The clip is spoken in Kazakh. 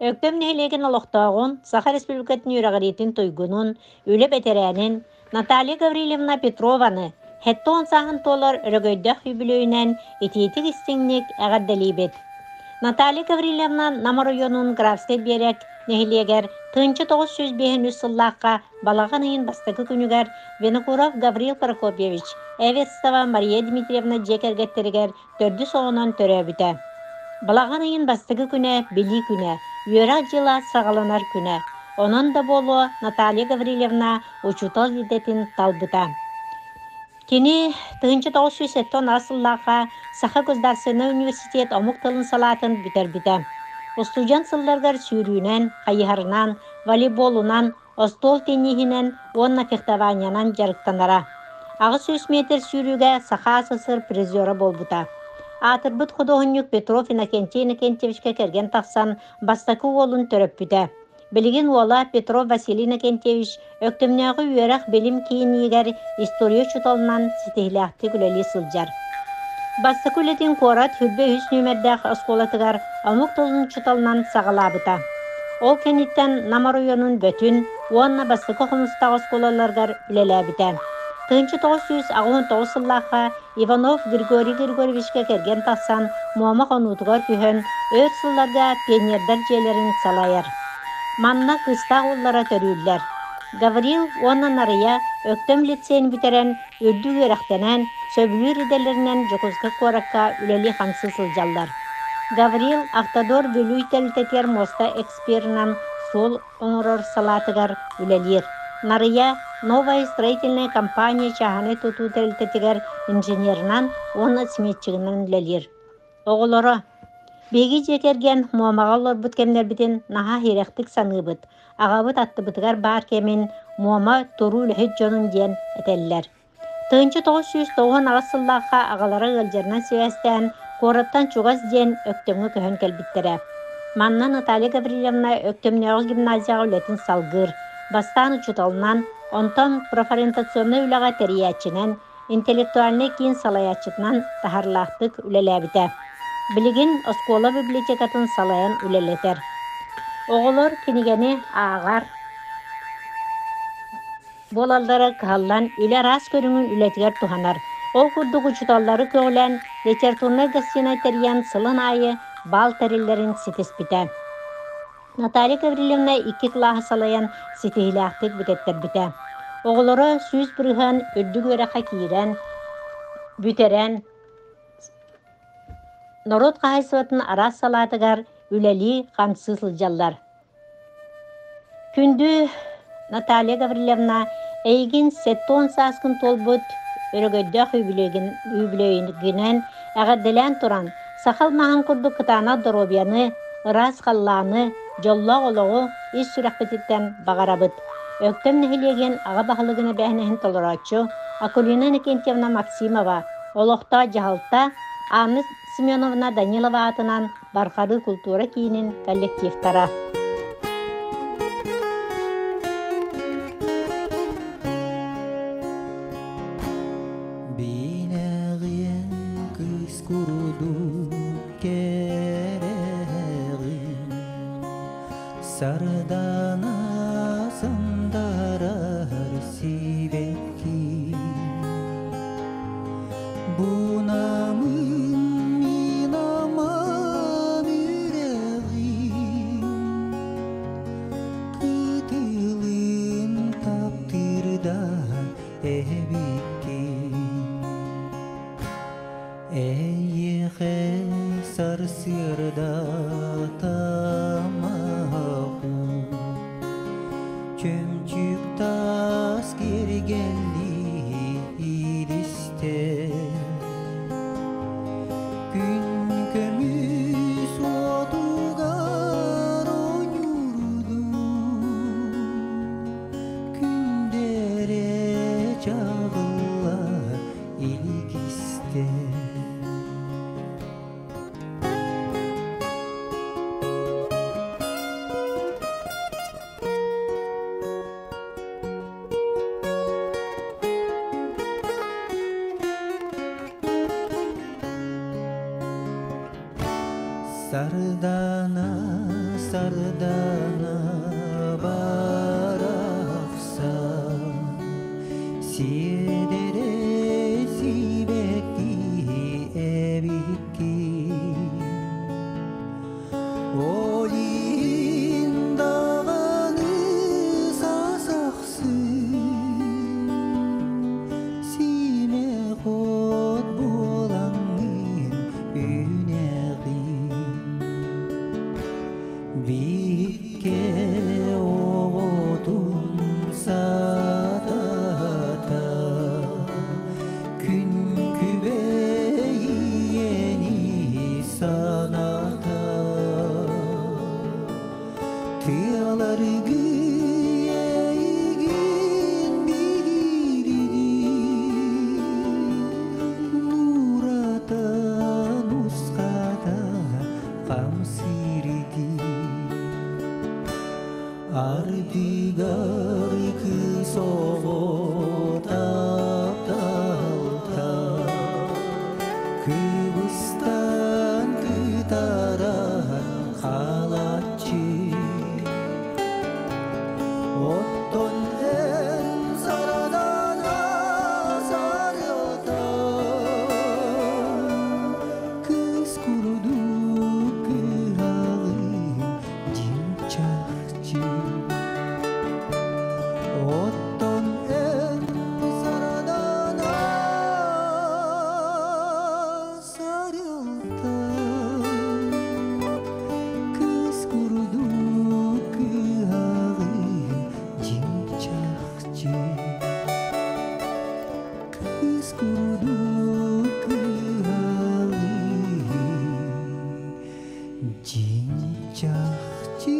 Öktөм нехилеген олохтоогун, Саха Республикатын үрагыритин тойгунун, үле бетерэнин, Наталья Гаврилевна Петрованы, хетто онсағын толар өрөгөйдөх юбилейнен итиетик истиңник әгәрдәлейбет. Наталья Гаврилевна Намаройонун графский берек нехилегер тынчы 905 сыллаққа балағанайын бастықы күнігер Винокуров Гаврил Прокопьевич, Эверстова Мария Дмитриевна жекергеттерігер төрді соғынан төрөбіті. Балағанайын бастығы күні били күні, үйерақ жила сағаланар күні. Онын да болу Наталья Гаврилевна учутал едетін талбыта. Кені тыгынчы 907 асыллаға Саха Государственный университет омук тылын салатын бүтер-біті. Студент сылларгар сүйрүүнен, қайыхарынан, волейболунан, остол теннихинен, онна фехтованиянан жарықтанара. Ағы 3 метр сүйрүүге Саха СССР призері болбыта. Атырбыт художник Петров Иннокентий Иннокентьевичке керген тақсан бастакы олын төрөп бүті. Білген ола Петров Василий Иннокентьевич өктімнегі үйерақ білім кейін егер история чуталынан сетихляқты күлелі сылжар. Бастакы үлетін корат хүлбе 100 нөмердәқ осколатығар амук толын чуталынан сағалабыта. Ол кенеттен Намаройонун бөтін, онна бастакы қомыстағы осколаларғар үлеләбіті. 1919 сыллаққа Иванов Григорий Григорьевичке керген тақсан Муама қонутығар күйін өт сылларға пионердар жерлерін салайыр. Манна қыстақ оллара төрүллер. Гаврил онна нарыя өктөм лицейін бүтерен үрді өрақтенен сөбілі иделерінен жокузға коракка үлелі қаңсы сылжаллар. Гаврил автодор бөлі тәлітетер моста эксперінен сол оңырор салатығар үлелер. Нарыя новая строительная компания чаханы туту тәлітетігер инженерінен оны сметчігінен үлелер. Оғылары Беги жекерген муамағалар бүткемдер бітін наға херектік саны бұд. Ағабыт атты бұтығар бар кемін муама тұру үліхет жонын ден әтелілер. 1909 ағасыллаққа ағалары ғылжарынан севестен қораттан чуғаз ден өктөмгі көхін кәлбіттері. Манна Наталья Гаврилевна өктөмнеғі гимназияға үлетін салғыр. Бастан ұчыталынан, онтан профориентационны үліға тәриячінен, интеллектуальны кейін салаячытынан тахарлақтық үлеләбіті. Білігін оскола библиотекатын салайын үлелетер. Оғылыр кенігені ағар. Болалдары қағалан үлі рас көріңін үлетігер туханар. Ол күрдігі чуталлары көғілен литературный гостиной териян сылын айы бал тәрелерін сетеспіті. Наталья Гаврилевна 2 клаға салайын сетехіліқтік бүтеттер біті. Оғылыры сүз бұрыған үрді көріға кейрен, бүтерен, Народ қағайсыватын арас салатығар үләли қамсы сылжаллар. Күнді Наталья Гаврилевна әйгін 7 саскын толбыт өрігөйдіқ үйбілейгінен әғадділен тұран сақал маған күрді қытана дұробияны, ырас қалланы, жолла олығы ес сүрәқпететтен бағарабыт. Өктім нәхілеген аға бағылығына бәхінәхін толырачы Акулина Никентьевна Максимова, олықта жағалта Анна Семеновна Данилова атынан Бархады культура кейінін коллективтара. Бинәғien кыз kurudu керәғin Сардана сандарар сивекки Bunamın minaman yüreğim Kıtılın taptırda ebikkim Eyye sarsırda tamahım Çömçük tas geri geldi iliste Gün kömüz otugar oyurdu Kündere çağılar ilk ister Sardana sardana baraksan Siedere sibeki ebiki Olin dağını sasaksın Sime kod bulangin üneği Bikke oğudun sadata Gün kübeyeni sanata Tiyalar güyeygin biliri Nurata nuskada kamsiridi Ardigar kısoğu taptalta Kıbrıs'tan kıtaran halatçı Otton en saradana sarılta Kız kurudu kırağın cinçakçı Otton en saradana sarılta Kız kurudu kırağın cinçakçı Kız kurudu kırağın cinçakçı